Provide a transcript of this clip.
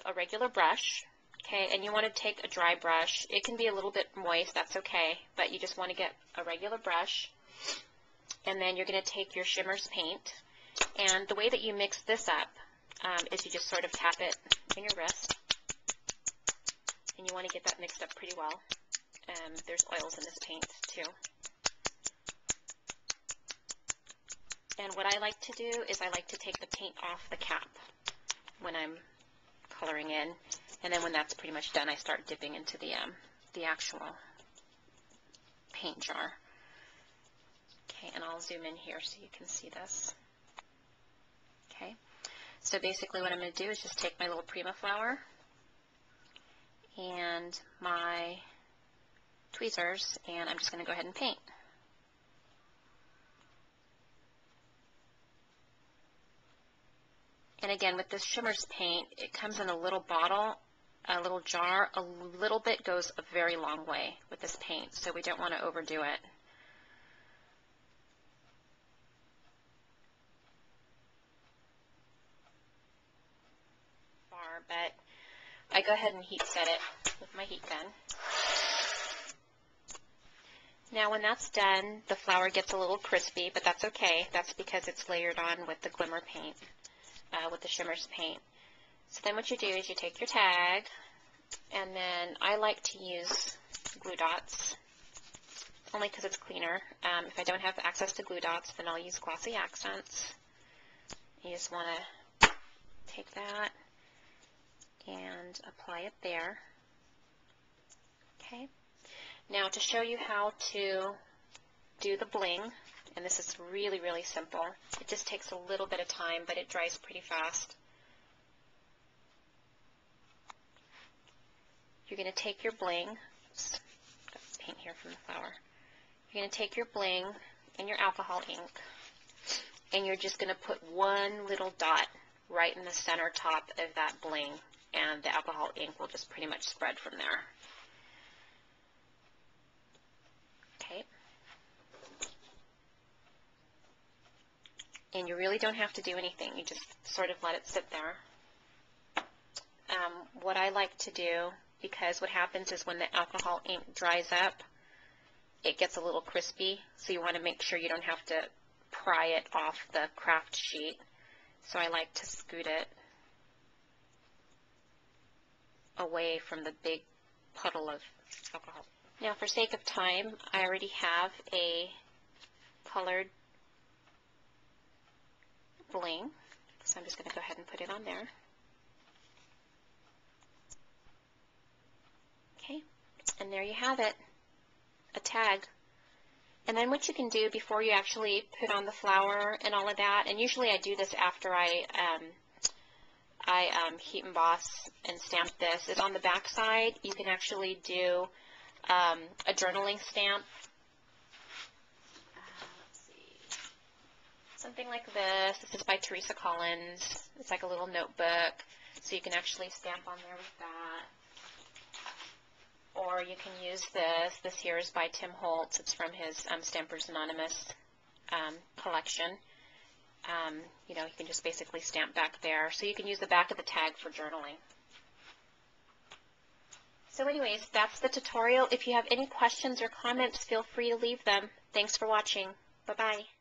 a regular brush, okay, and you want to take a dry brush. It can be a little bit moist, that's okay, but you just want to get a regular brush, and then you're going to take your Shimmers paint, and the way that you mix this up is you just sort of tap it in your wrist, and you want to get that mixed up pretty well. There's oils in this paint too. And what I like to do is I like to take the paint off the cap when I'm coloring in, and then when that's pretty much done, I start dipping into the actual paint jar. Okay, and I'll zoom in here so you can see this. Okay, so basically what I'm going to do is just take my little Prima flower and my tweezers, and I'm just going to go ahead and paint. And again, with this Shimmers paint, it comes in a little bottle, a little jar. A little bit goes a very long way with this paint, so we don't want to overdo it. But I go ahead and heat set it with my heat gun. Now when that's done, the flower gets a little crispy, but that's okay. That's because it's layered on with the glimmer paint, with the Shimmers paint. So then what you do is you take your tag, and then I like to use glue dots, only because it's cleaner. If I don't have access to glue dots, then I'll use glossy accents. You just want to take that and apply it there. Okay. Now to show you how to do the bling, and this is really, really simple. It just takes a little bit of time, but it dries pretty fast. You're going to take your bling, oops, got paint here from the flower. You're going to take your bling and your alcohol ink, and you're just going to put one little dot right in the center top of that bling, and the alcohol ink will just pretty much spread from there. Okay. And you really don't have to do anything. You just sort of let it sit there. What I like to do, because what happens is when the alcohol ink dries up, it gets a little crispy, so you want to make sure you don't have to pry it off the craft sheet. So I like to scoot it away from the big puddle of alcohol. Now for sake of time, I already have a colored bling, so I'm just going to go ahead and put it on there. Okay, and there you have it, a tag. And then what you can do before you actually put on the flower and all of that, and usually I do this after I heat emboss and stamp this, is on the back side you can actually do a journaling stamp. Let's see, something like this. This is by Teresa Collins. It's like a little notebook, so you can actually stamp on there with that. Or you can use this. This here is by Tim Holtz. It's from his Stampers Anonymous collection. You know, you can just basically stamp back there. So you can use the back of the tag for journaling. So anyways, that's the tutorial. If you have any questions or comments, feel free to leave them. Thanks for watching. Bye-bye.